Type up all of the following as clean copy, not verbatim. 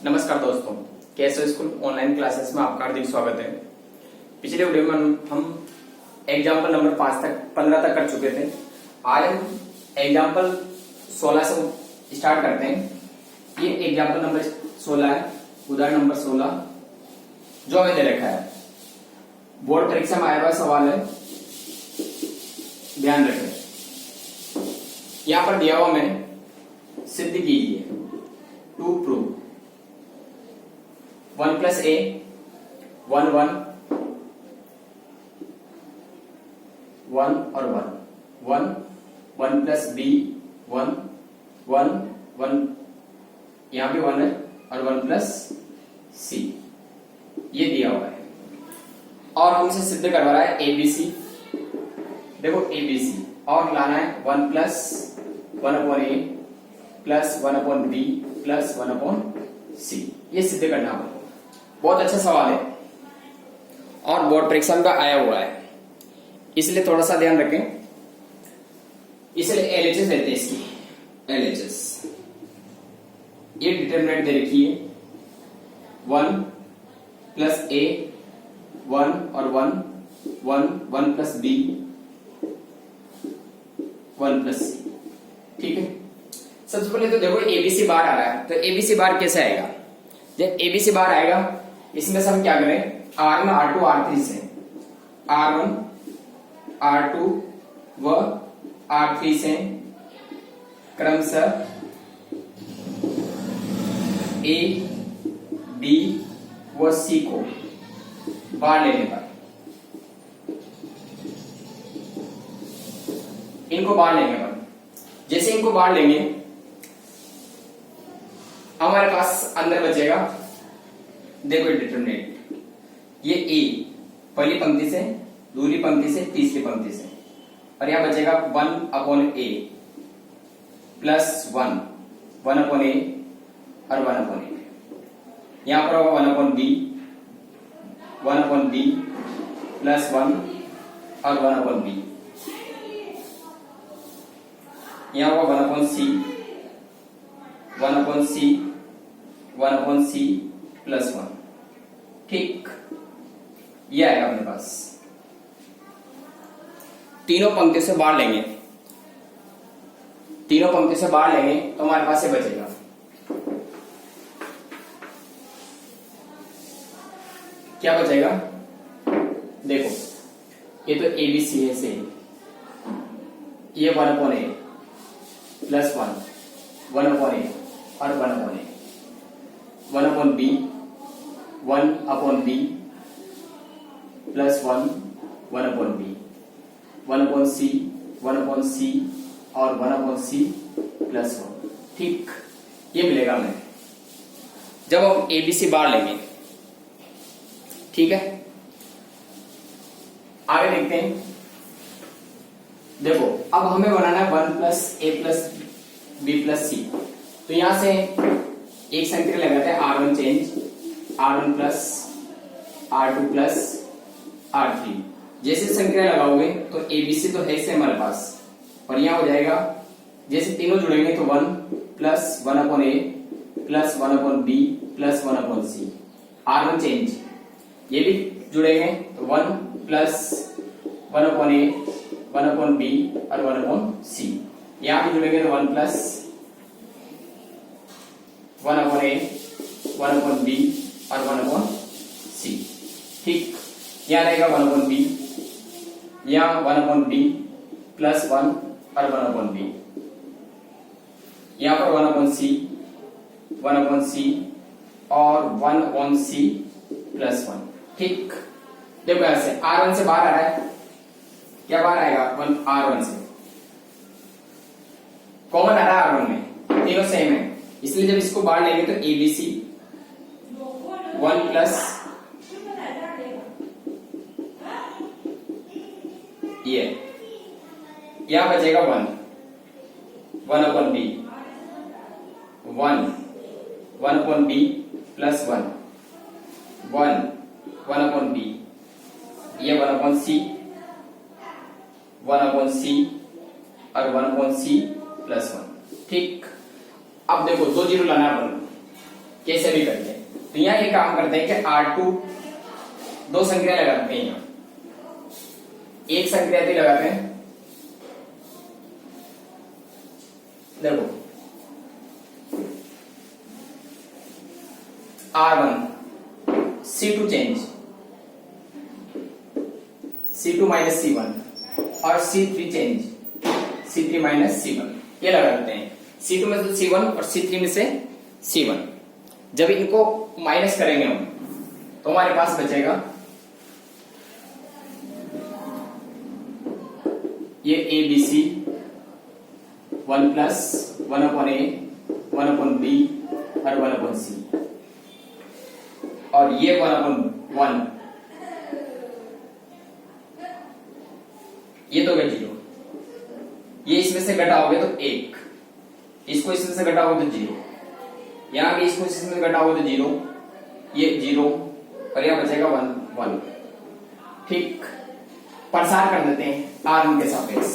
नमस्कार दोस्तों, केएसओ school online classes में आपका हार्दिक स्वागत है। पिछले वीडियो में हम एग्जाम्पल नंबर 15 तक कर चुके थे। आज हम एग्जाम्पल 16 से स्टार्ट करते हैं। ये एग्जाम्पल नंबर 16 है, उदाहरण नंबर 16 जो हमें दे रखा है। बोर्ड परीक्षा में आया हुआ सवाल है, ध्यान रखें। यहां पर दिया हुआ मैंने सिद्ध कीजिए टू प्रूव 1 प्लस ए 1 1 1 और 1 1 1 प्लस बी 1 1 1 यहां भी 1 है और 1 प्लस सी ये दिया हुआ है और हमसे सिद्ध करवा रहा है एबीसी। देखो एबीसी और लाना है 1 plus 1 upon A plus 1 upon B plus 1 upon C ये सिद्ध करना है। बहुत अच्छा सवाल है और बोर्ड परीक्षा में आया हुआ है, इसलिए थोड़ा सा ध्यान रखें। इसलिए एलएचएस लेते हैं इसकी एलएचएस। ये डिटरमिनेंट दे रखी है 1 प्लस ए 1 और 1 प्लस बी 1 प्लस सी। ठीक है, सबसे पहले तो देखो एबीसी बार आ रहा है, तो एबीसी बार कैसे आएगा? जब एबीसी बार आएगा इसमें से हम क्या करें, R1 R2 R3 से R1 R2 व R3 से क्रमशः A B व C को बार लेने पर इनको बार लेने पर जैसे इनको बार लेंगे हमारे पास अंदर बचेगा, देखो डिटरमिनेंट ये ए पहली पंक्ति से दूसरी पंक्ति से तीसरी पंक्ति से और यहां बचेगा 1 upon A plus 1 upon A और 1 अपॉन ए। यहां पर होगा 1 अपॉन बी प्लस 1 और 1 अपॉन बी। यहां होगा 1 upon C 1 upon C 1 upon C plus 1। ठीक, ये आएगा अपने पास। तीनों पंक्तियों से बाहर लेंगे, तीनों पंक्तियों से बाहर लेंगे तो हमारे पास ये बचेगा। क्या बचेगा? देखो ये तो एबीसी है से ये 1 upon A plus 1 upon A और 1 upon A 1 upon B 1 upon B plus 1 upon B 1 upon C 1 upon C और 1 अपॉन सी प्लस 1। ठीक, ये मिलेगा हमें जब हम एबीसी बार लेंगे। ठीक है, आगे देखते हैं। देखो अब हमें बनाना है 1 plus A plus B plus सी, तो यहां से एक संक्रिया लगाते हैं R1 change R1 plus R2 plus R3। जैसे संक्रिया लगाओगे तो एबीसी तो है से हमारे पास और यहां हो जाएगा, जैसे तीनों जुड़ेंगे तो 1 plus 1 upon A plus 1 upon B plus 1 upon C. R1 change ये भी जुड़ेंगे तो 1 plus 1 upon A 1 upon B और 1 अपॉन सी। यहां भी जुड़ेंगे तो 1 plus 1 upon A 1 upon B और 1 अपॉन सी। ठीक, यहां रहेगा 1 अपॉन बी, यहां 1 अपॉन बी प्लस 1 और 1 अपॉन बी। यहां पर 1 अपॉन सी 1 अपॉन सी और 1 अपॉन सी प्लस 1। ठीक, देखो ऐसे R1 से बाहर आ रहा है, क्या बाहर आएगा? R1 से कॉमन आ रहा है R1 में, तीनों सेम है, इसलिए जब इसको बाहर लेंगे तो एबीसी 1 प्लस ये यहां बचेगा 1 upon B 1 upon B plus 1 upon b, ये 1 अपॉन सी 1 अपॉन सी और 1 अपॉन सी प्लस 1। ठीक, अब देखो 2 जीरो लाना है अपन, कैसे भी करके। तो यहाँ ये काम करते हैं कि R2 दो संख्या लगाते हैं, यहाँ एक संख्या भी लगाते हैं। देखो R1 C2 change, C2 minus C1 और C3 change, C3 minus C1, ये लगा देते हैं। C2 में से C1 और C3 में से C1। जब इनको माइनस करेंगे हम तो हमारे पास बचेगा ये ABC 1 प्लस 1/A 1/B और 1/C, और ये 1/1 ये तो गया 0। ये इसमें से घटाओगे तो 1, इसको इसमें से घटाओगे तो 0, यहां भी इसको इसमें से घटाओगे तो 0, ये 0 और यहां बचेगा 1। ठीक, प्रसार कर देते हैं R1 के सापेक्ष,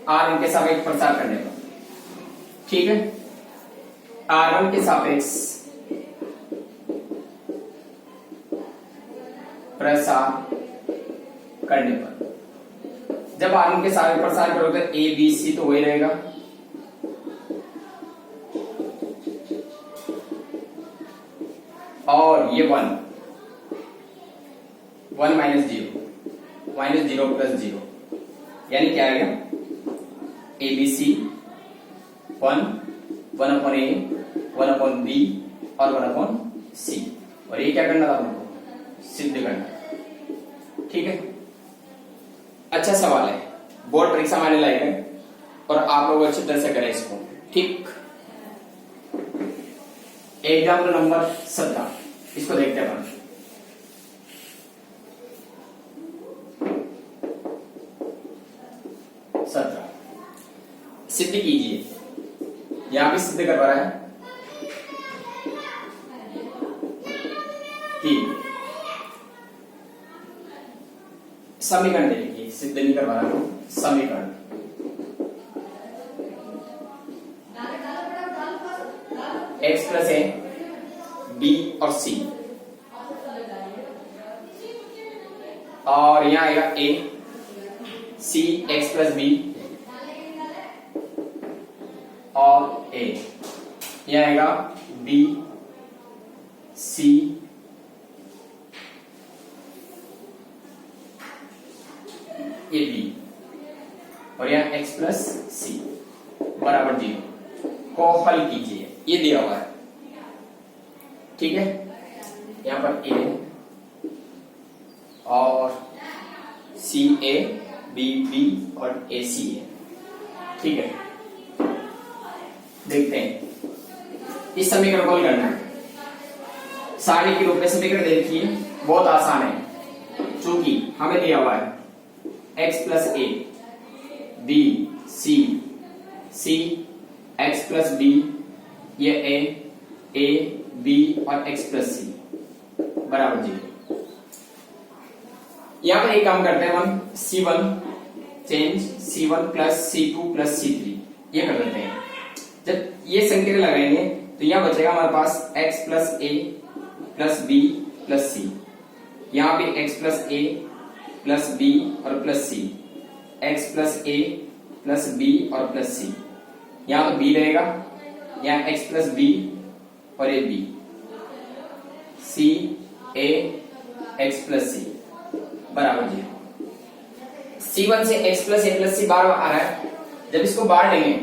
R1 के सापेक्ष प्रसार करने का। ठीक है, R1 के सापेक्ष प्रसार करने पर, जब R1 के सापेक्ष प्रसार करोगे तो A B C तो वही रहेगा, और ये 1 माइनस 0 प्लस 0, यानी क्या आएगा ABC 1/A 1/B और 1/C, और ये क्या करना था हमको, सिद्ध करना। ठीक है, अच्छा सवाल है, बोर्ड परीक्षा में आने लायक है, और आप लोग अच्छी तरह से करें इसको। ठीक, एग्जाम्पल नंबर 17, इसको देखते हैं अपन। सिद्ध कीजिए, यहां भी सिद्ध करवा रहा है। ठीक, समीकरण दे लिखिए, सिद्ध नहीं करवा रहा हूं, समीकरण x प्लस ए बी और सी, और यहां आएगा ए सी एक्स प्लस बी और ए, यह आएगा बी सी ए बी, और यहां एक्स प्लस सी बराबर 0 को हल कीजिए, ये दिया हुआ है। ठीक है, यहां पर ए और सी ए बी बी और ए सी है। ठीक है, देखते हैं इस समीकरण को हल करना है। सारणी के रूप में समीकरण देखिए, बहुत आसान है, चूंकि हमें दिया हुआ है x plus a b c c x plus b, ये ए बी और x प्लस सी बराबर 0। यहां पर एक काम करते हैं हम, C1 change C1 plus C2 plus C3, ये कर देते हैं। जब ये संकेत लगाएंगे तो यहां बचेगा हमारे पास x plus A plus B plus सी, यहां भी x plus A plus B और plus C, x plus A plus B और प्लस सी, यहां तो b रहेगा, यहां x प्लस बी और ये b, सी ए x प्लस सी बराबर 0। C1 से x प्लस ए प्लस सी बार आ रहा है, जब इसको बाहर लेंगे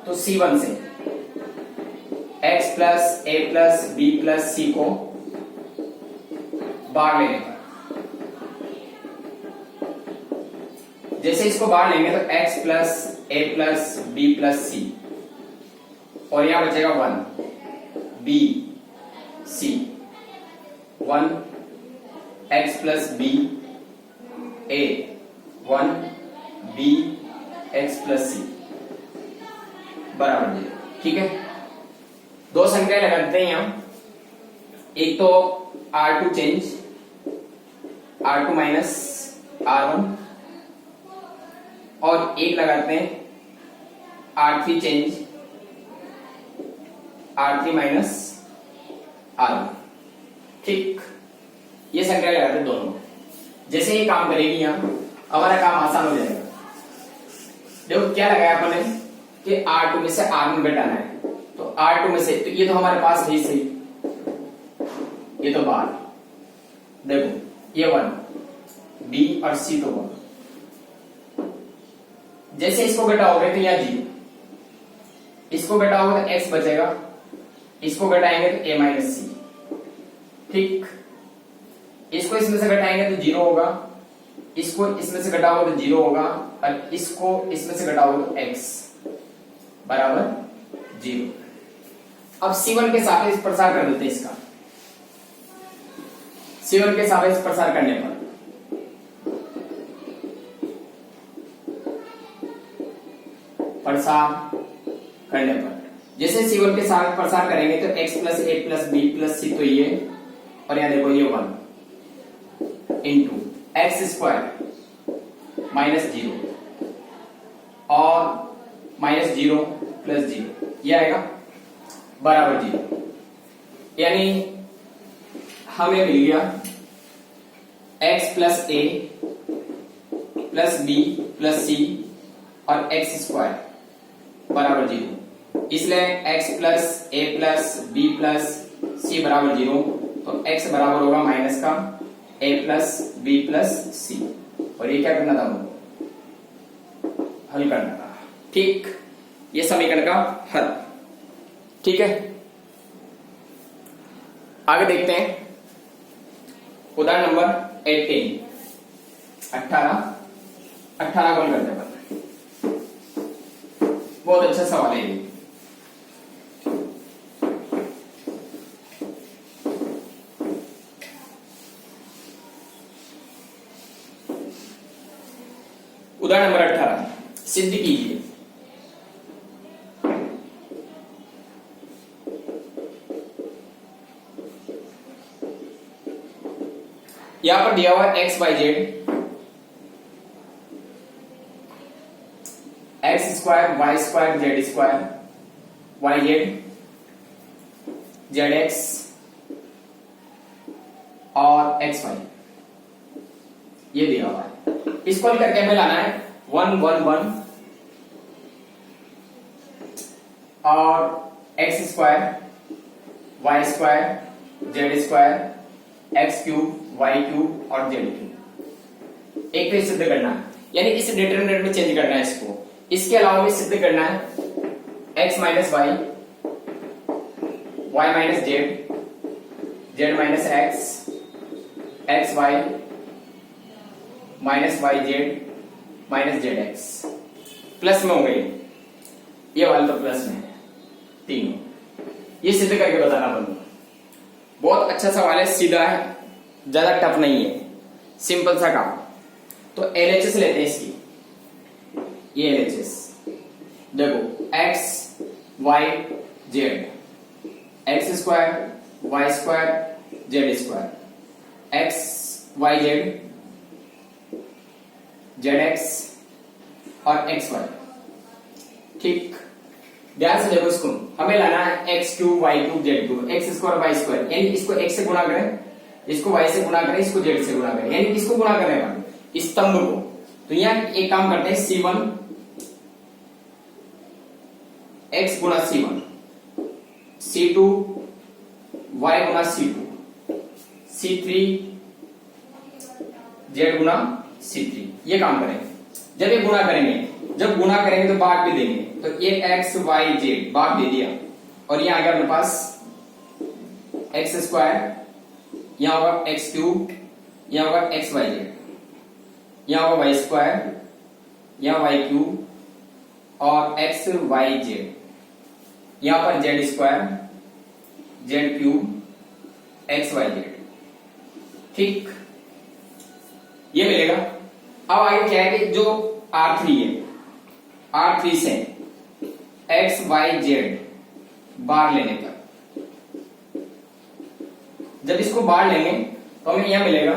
तो C1 से x plus A plus B plus सी को बाहर लेने पर, जैसे इसको बाहर लेंगे तो x plus A plus B plus C, और यहां बचेगा 1 B C, 1 x plus B A 1 B x plus सी बराबर 0। ठीक है, दो संख्या लगाते हैं हम, एक तो R2 change R2 minus R1, और एक लगाते हैं R3 change R3 minus R1। ठीक, ये संख्या लगाते दोनों। जैसे ये काम करेगी यहां, हमारा काम आसान हो जाएगा। देखो क्या लगाया अपन ने कि R2 में से R1 घटाना है, तो R2 में से, तो ये तो हमारे पास है सही, ये तो बाहर। देखो ये 1, B और C तो 1। जैसे इसको घटाओगे तो यहाँ 0, इसको घटाओगे तो x बचेगा, इसको घटाएंगे तो a माइनस सी। ठीक, इसको इसमें से घटाएंगे तो 0 होगा, इसको इसमें से घटाओगे तो 0 होगा, और इसको इसमें से घटाओगे तो x बराबर 0। अब C1 के सापेक्ष प्रसार कर देते हैं इसका। C1 के सापेक्ष प्रसार करने पर जैसे C1 के साथ प्रसार करेंगे तो x plus a plus b plus c, तो ये, और यहां देखो ये 1 इंटू एक्स स्क्वायर माइनस 0 और माइनस 0 प्लस 0, ये आएगा बराबर 0। यानी हमें मिल गया x plus a plus b plus c और x स्क्वायर बराबर 0। इसलिए x plus a plus b plus c बराबर 0, तो x बराबर होगा माइनस का a plus b plus c। और ये क्या करना था हमको, हल करना था। ठीक, ये समीकरण का हल। ठीक है, आगे देखते हैं उदाहरण नंबर 18। 18 कौन करते हैं, बहुत अच्छा सवाल है ये। उदाहरण नंबर 18 सिद्ध कीजिए। यहां पर दिया हुआ है x y z, x square y square z square, y z z x और एक्स वाई, ये दिया हुआ है। इसको करके हमें लाना है 1 1 1 और x square y square z square x cube y cube और जेड क्यूब। एक तो सिद्ध करना है, यानी इस डिटरमिनेंट में चेंज करना है इसको। इसके अलावा भी सिद्ध करना है x minus y, y minus z, z minus x, x y minus y z minus z x. Plus में हो गई, ये वाला तो प्लस में है तीनों। ये सिद्ध करके बताना बनूंगा। बहुत अच्छा सवाल है, सीधा है, ज्यादा टफ नहीं है, सिंपल सा काम। तो एलएचएस लेते हैं इसकी, ये एलएचएस देखो x y z, x square y square z square, x y z z x और एक्स वाई। ठीक, ध्यान से देखो, इसको हमें लाना है x cube y cube z cube, x square y square, यानी इसको एक्स से गुणा करें, इसको वाई से गुणा करें, इसको जेड से गुणा करें, यानी इसको गुणा करेगा स्तंभ को। तो यहां एक काम करते हैं, C1 x गुणा C1, C2 y गुणा C2, C3 z गुणा C3। ये काम करेंगे। जब ये गुणा करेंगे, जब गुणा करेंगे तो भाग भी देंगे, तो ये एक्स वाई जेड भाग दे दिया, और यहां आ गया अपने पास एक्स स्क्वायर, यहां होगा एक्स क्यूब, यहां होगा एक्स वाई जेड, यहां होगा वाई स्क्वायर, यहां वाई क्यूब और एक्स वाई जेड, यहां पर z square z cube x y z. ठीक, ये मिलेगा। अब आगे क्या है कि जो R3 है, R3 से एक्स वाई जेड बाहर लेने पर, जब इसको बाहर लेंगे तो हमें यहां मिलेगा,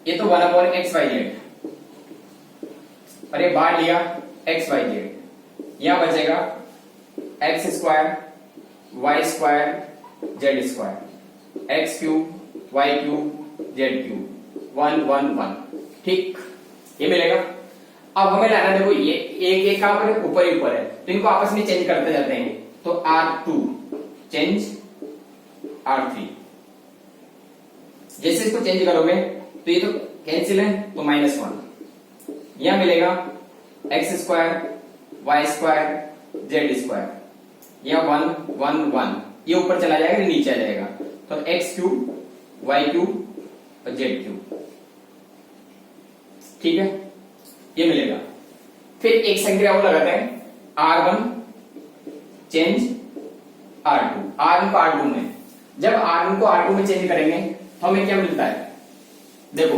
ये तो 1 एक्स वाई जेड, और ये बाहर लिया एक्स वाई जेड, यहां बचेगा x square y square z square, x cube y cube z cube, 1 1 1। ठीक, ये मिलेगा। अब हमें लाना, देखो ये एक एक कहां पर ऊपर ही ऊपर है, तो इनको आपस में चेंज करते जाते हैं। तो R2 चेंज R3, जैसे इसको चेंज करोगे तो ये तो कैंसिल है, तो -1। यहां मिलेगा x square y square z square, यह 1 1 1, ये ऊपर चला जाएगा, ये नीचे आ जाएगा। तो एक्स क्यूब वाई क्यूब और जेड क्यूब, ठीक है, ये मिलेगा। फिर एक संख्या वो लगाते हैं, R1 चेंज R2, R1 को R2 में, जब R1 को R2 में चेंज करेंगे तो हमें क्या मिलता है, देखो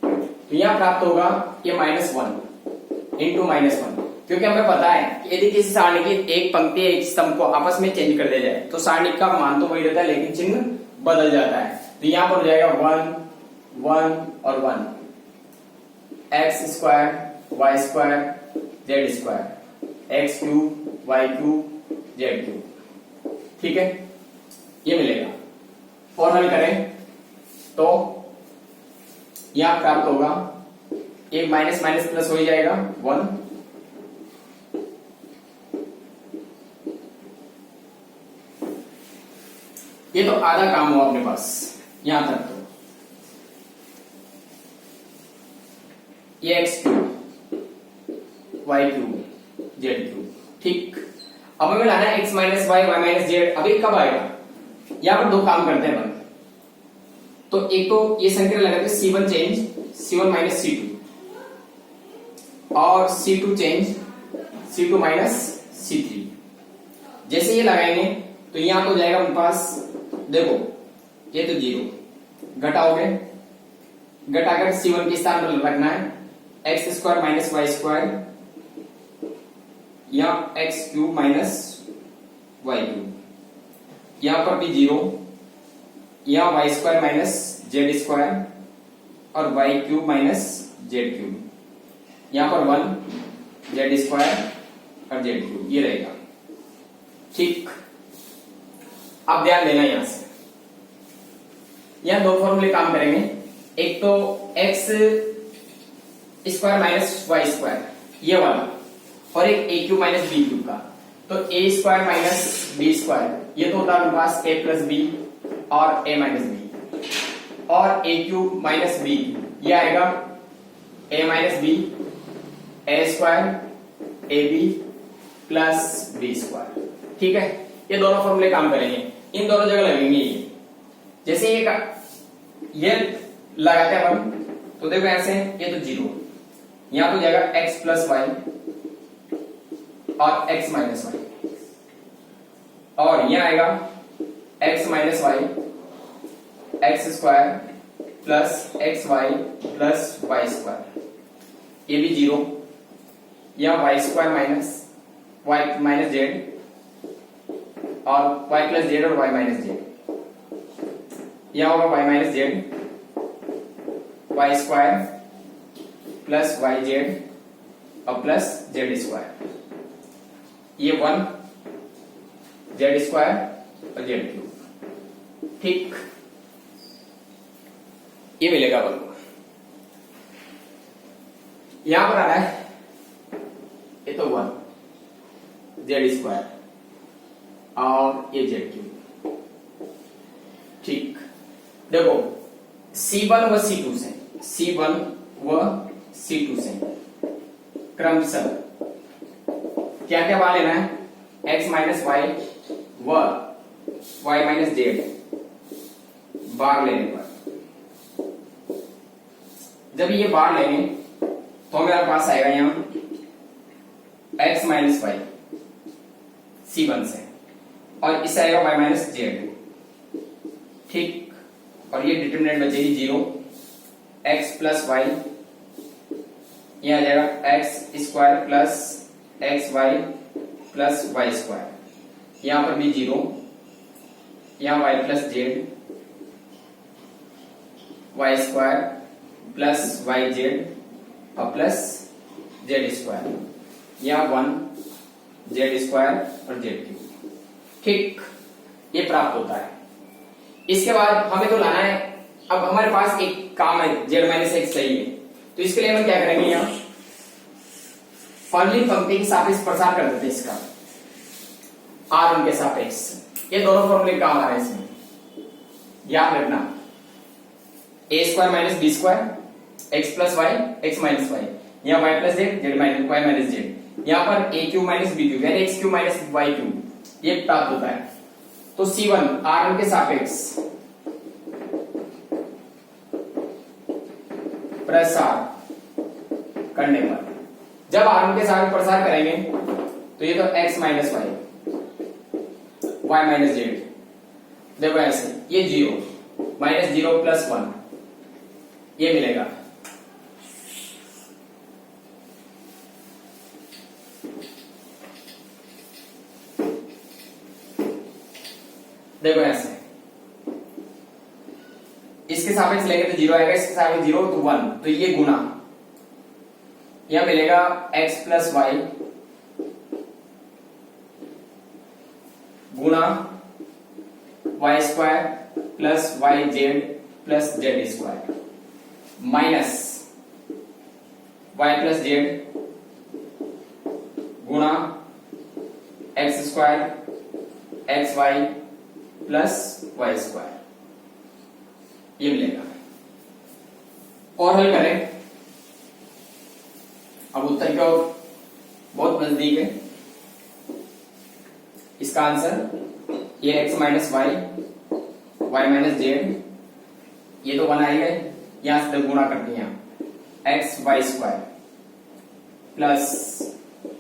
तो यहां प्राप्त होगा ये -1 इंटू -1, क्योंकि हमें पता है कि यदि किसी सारणी की एक पंक्ति एक स्तंभ को आपस में चेंज कर दिया जाए तो सारणी का मान तो वही रहता है, लेकिन चिन्ह बदल जाता है। तो यहां पर हो जाएगा 1 1 और 1, x square y square z square, x cube y cube z cube, ठीक है, ये मिलेगा। और हल करें तो यहां प्राप्त होगा, एक माइनस माइनस प्लस हो ही जाएगा 1, ये तो आधा काम हुआ अपने पास यहां तक। तो ये x cube y cube z cube, ठीक। अब हमें लाना है x minus y y minus z. अभी कब आएगा, यहां पर दो काम करते हैं अपन। तो एक तो ये संख्या लगाते हैं C1 change C1 minus C2, और C2 change C2 minus C3। जैसे ये लगाएंगे तो यहां तो जाएगा अपने पास, देखो ये तो 0, घटाओगे, घटाकर C1 के स्थान पर रखना है x square minus y square, या x cube minus y cube, यहां पर भी 0, यहां y square minus z square और y cube minus z cube, यहां पर 1 जेड स्क्वायर और जेड क्यूब, ये रहेगा, ठीक। अब ध्यान देना, यहां से यहां दो फॉर्मूले काम करेंगे, एक तो x square minus y square ये वाला, और एक a cube minus b cube का। तो a square minus B square, ये तो होता है हमारे पास ए प्लस बी और ए माइनस बी, और ए क्यूब माइनस बी, ये आएगा A minus B, A square A B plus B square, ठीक है। ये दोनों फॉर्मूले काम करेंगे, इन दोनों जगह लगेंगे ये। जैसे ये लगाते हैं हम, तो देखो ऐसे ये तो 0, यहां तो जाएगा एक्स प्लस वाई और एक्स माइनस वाई, और यहां आएगा x minus y x square plus x y plus y square, ये भी 0, यहां y square minus y minus z और वाई प्लस जेड और वाई माइनस जेड, यहां होगा y minus z y square plus y z और plus z square, ये 1 z square और जेड क्यूब, ठीक, ये मिलेगा अपन को। यहां पर आ रहा है ये तो 1 जेड स्क्वायर और ये जेड क्यूब, ठीक। देखो C1 व C2 से, C1 व C2 से क्रमशः क्या क्या बाहर लेना है, x माइनस वाई व y माइनस जेड बाहर लेने पर, जब ये बाहर लेंगे तो हमारे पास आएगा यहां x माइनस वाई C1 से, और इससे आएगा y माइनस जेड, ठीक। और ये डिटरमिनेंट बचेगी 0, x प्लस वाई, यहां आ जाएगा x square plus x y plus y square, यहां पर भी 0, यहां y plus z y square plus y z और प्लस जेड स्क्वायर, यहां 1 जेड स्क्वायर और जेड क्यूब, ठीक, ये प्राप्त होता है। इसके बाद हमें तो लाना है, अब हमारे पास एक काम है z माइनस एक्स चाहिए, तो इसके लिए हम क्या करेंगे, यहाँ फर्ली पंक्ति के सापेक्ष प्रसार कर देते हैं इसका r1 के सापेक्ष। ये दोनों फॉर्मूले काम आ रहे हैं इसमें, याद रखना। a square minus B square x plus y x minus y, यहाँ y plus z z minus y minus z, यहाँ पर A cube minus B cube यानी x cube minus y cube, ये प्राप्त होता है। तो C1 R1 के सापेक्ष प्रसार करने पर, जब R1 के सापेक्ष प्रसार करेंगे तो ये तो x minus y y minus z, देखो ऐसे ये 0 माइनस 0 प्लस 1 ये मिलेगा। देखो ऐसे इसके सापेक्ष लेंगे तो 0 आएगा, इसके सापेक्ष 0 तो 1, तो ये गुना यह मिलेगा x प्लस वाई गुना y square plus y z plus z square minus y plus z गुना x square x y plus y square, ये मिलेगा। और हल करें, अब उत्तर का बहुत नजदीक है। इसका आंसर ये x minus y y minus z, ये तो 1 आएगा, यहां से गुणा करते हैं x y square plus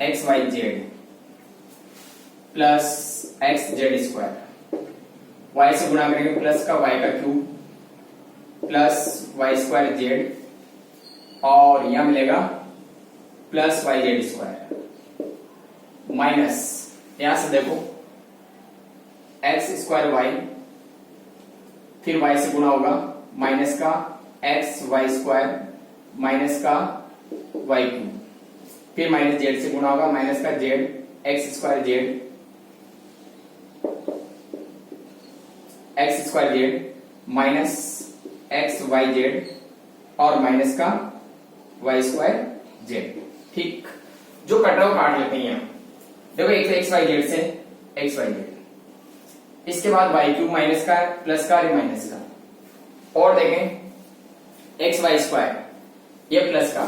x y z plus x z square, y से गुणा करेंगे प्लस का y का cube plus y square z, और यहां मिलेगा plus y z square minus, यहां से देखो एक्स स्क्वायर वाई, फिर y से गुणा होगा माइनस का एक्स वाई स्क्वायर माइनस का वाई क्यूब, फिर माइनस जेड से गुणा होगा माइनस का z x square z x square z minus x y z और माइनस का वाई स्क्वायर जेड। ठीक, जो कट रहा है वो काट लेते हैं यहाँ। देखो एक तो एक्स वाई जेड से एक्स वाई जेड, इसके बाद वाई क्यूब माइनस का प्लस का और माइनस का, और देखें एक्स वाई स्क्वायर ये प्लस का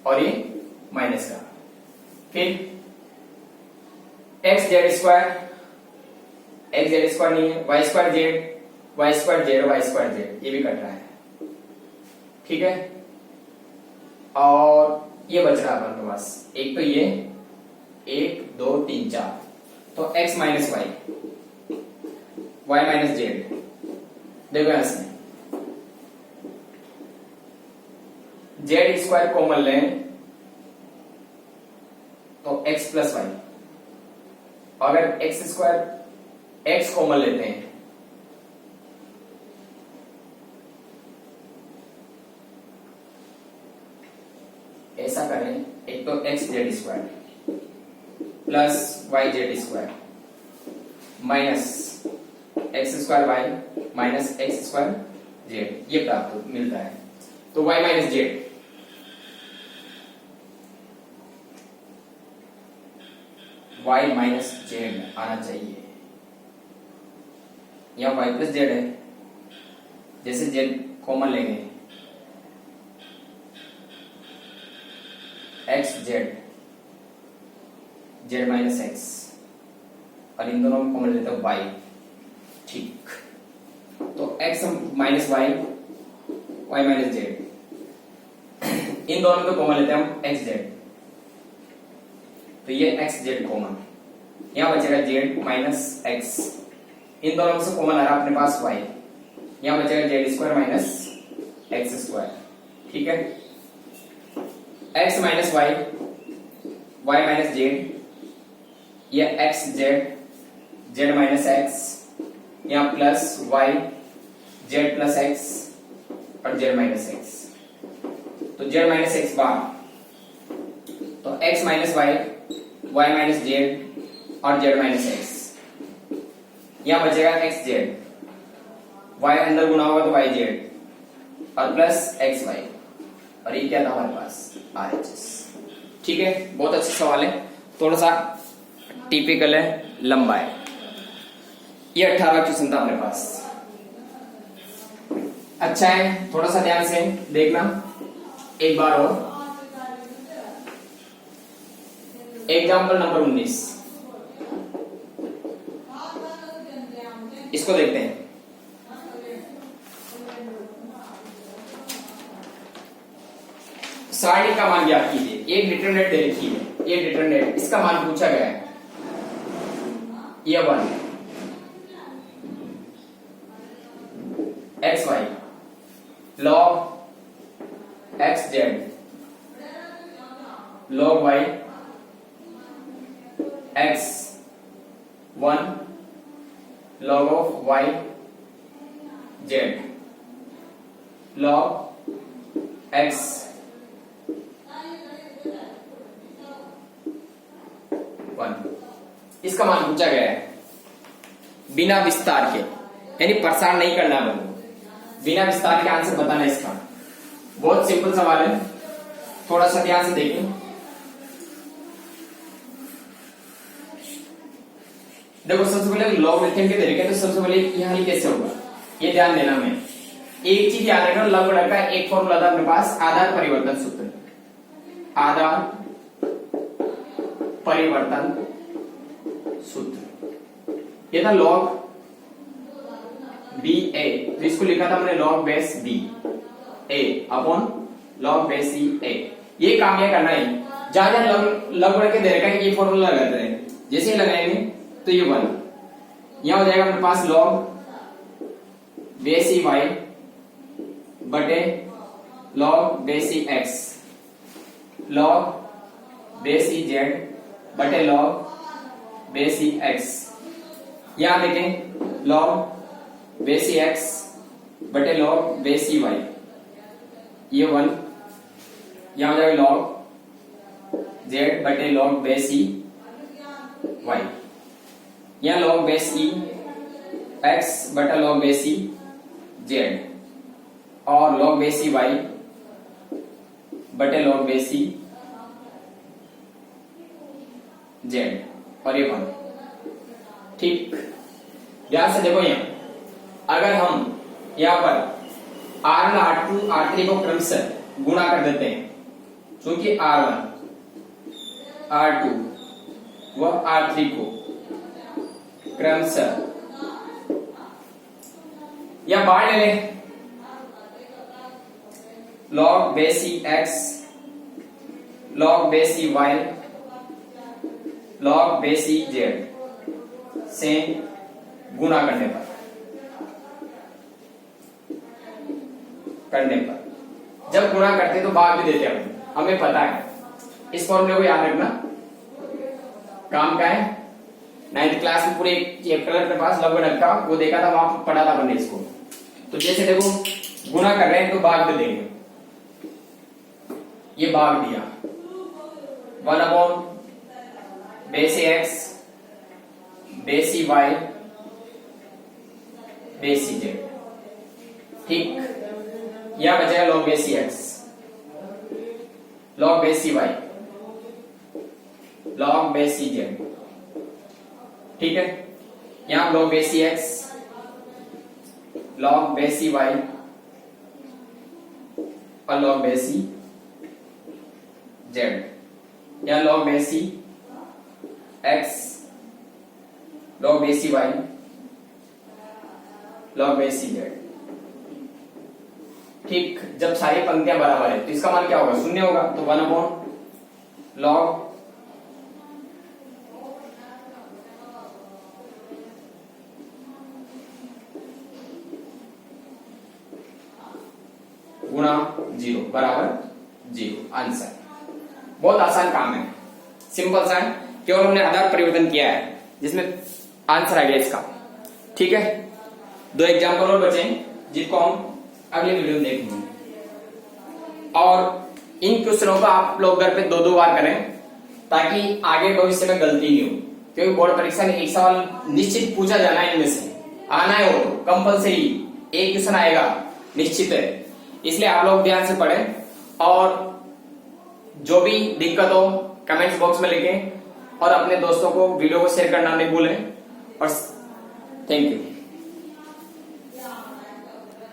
और ये माइनस का, फिर x z square x z square नहीं है, y square z y square z y square z, ये भी कट रहा है। ठीक है, और ये बच रहा है अपने पास, एक तो ये 1 2 3 4, तो x minus y y minus z, देखो यहां से जेड स्क्वायर कॉमन लें तो x प्लस वाई, अगर एक्स स्क्वायर एक्स कॉमन लेते हैं ऐसा करें, एक तो x z square plus y z square minus x square y minus x square z, ये प्राप्त मिलता है। तो y minus z, y minus z आना चाहिए, यहां वाई प्लस जेड है, जैसे जेड कॉमन लेंगे x z z minus x, और इन दोनों में कॉमन लेते हैं वाई। ठीक, तो x minus y y minus z, इन दोनों में कॉमन लेते हैं हम एक्स जेड, तो ये एक्स जेड कॉमन, यहां बचेगा जेड माइनस एक्स, इन दोनों में से कॉमन आ रहा अपने पास वाई, यहां बचेगा z square minus x square. ठीक है, x minus y y minus z, ये x z z minus x, यहां plus y z plus x और जेड माइनस एक्स, तो जेड माइनस एक्स बार, तो x minus y y minus z और z minus x, यहां बचेगा x z, y अंदर गुना होगा तो वाई जेड और प्लस एक्स वाई, और ये क्या था हमारे पास आर एच एस। ठीक है, बहुत अच्छा सवाल है, थोड़ा सा टिपिकल है, लंबा है। ये 18वां क्वेश्चन था अपने पास। अच्छा है, थोड़ा सा ध्यान से देखना एक बार और। एग्जाम्पल नंबर 19, इसको देखते हैं। सारणी का मान ज्ञात कीजिए। एक डिटरमिनेंट दे रखी है, ये डिटरमिनेंट, इसका मान पूछा गया है, ये 1 x y log x z log y x 1 log of y z log x 1। इसका मान पूछा गया है बिना विस्तार के, यानी प्रसार नहीं करना है, बिना विस्तार के आंसर बताना। इसका बहुत सिंपल सवाल है, थोड़ा सा ध्यान से देखें। देखो सबसे पहले लॉगरिथम के तरीके, तो सबसे पहले यहाँ ही कैसे होगा ये ध्यान देना। मैं एक चीज याद रखना, लॉग का एक फॉर्मूला था अपने पास, आधार परिवर्तन सूत्र, आधार परिवर्तन सूत्र, ये था लॉग बी ए, तो इसको लिखा था हमने लॉग बेस बी ए अपॉन लॉग बेस सी ए। ये काम क्या करना है, जहां जहां लॉग के दे रखा है ये फॉर्मूला लगाते हैं, जैसे ही लगाएंगे तो ये 1 यहां हो जाएगा अपने पास लॉग बेस सी वाई बटे log base C x log base C Z बटे लॉग बेस सी एक्स। यहां देखें लॉग बेस सी एक्स बटे लॉग बेस सी वाई, ये 1 यहां हो जाएगा लॉग जेड बटे लॉग बेस सी वाई, यहां लॉग बेस सी एक्स बटा लॉग बेस सी जेड और लॉग बेस सी वाई बटे लॉग बेस सी जेड, और ये 1। ठीक, ध्यान से देखो, यहां अगर हम यहां पर R1 R2 R3 को क्रमशः गुणा कर देते हैं, क्योंकि R1 R2 व R3 को क्रमशः या बाढ़ ले लें, log base C x log base C Y log base C Z से गुणा करने पर जब गुणा करते तो भाग भी देते हैं, हमें पता है। इस फॉर्मूले को याद रखना, काम का है। 9th क्लास में पूरे चैप्टर के पास लगभग का वो देखा था, वहां पढ़ा था हमने इसको। तो जैसे देखो गुणा कर रहे हैं तो भाग भी देंगे, ये भाग दिया 1 upon base x base C Y base C Z. ठीक, यहां बचेगा log base C x log base C Y log base C Z. ठीक है, यहां log base C x log base C Y और लॉग बेस सी जेड, यहां log base C x log base C Y log base C Z. ठीक, जब सारी पंक्तियां बराबर है तो इसका मान क्या होगा, 0 होगा, तो 1 अपॉन लॉग गुणा 0 बराबर 0। आंसर बहुत आसान काम है, सिंपल सा है, केवल हमने आधार परिवर्तन किया है जिसमें आंसर आ गया इसका। ठीक है, 2 एग्जाम्पल और बचे जिनको हम अगले वीडियो में देखेंगे, और इन क्वेश्चनों को आप लोग घर पे 2-2 बार करें ताकि आगे भविष्य में गलती नहीं हो। क्योंकि बोर्ड परीक्षा में एक सवाल निश्चित पूछा जाना है, इनमें से आना है, वो कंपलसरी एक क्वेश्चन आएगा निश्चित है। इसलिए आप लोग ध्यान से पढ़ें और जो भी दिक्कत हो कमेंट्स बॉक्स में लिखें और अपने दोस्तों को वीडियो को शेयर करना नहीं भूलें। और थैंक यू।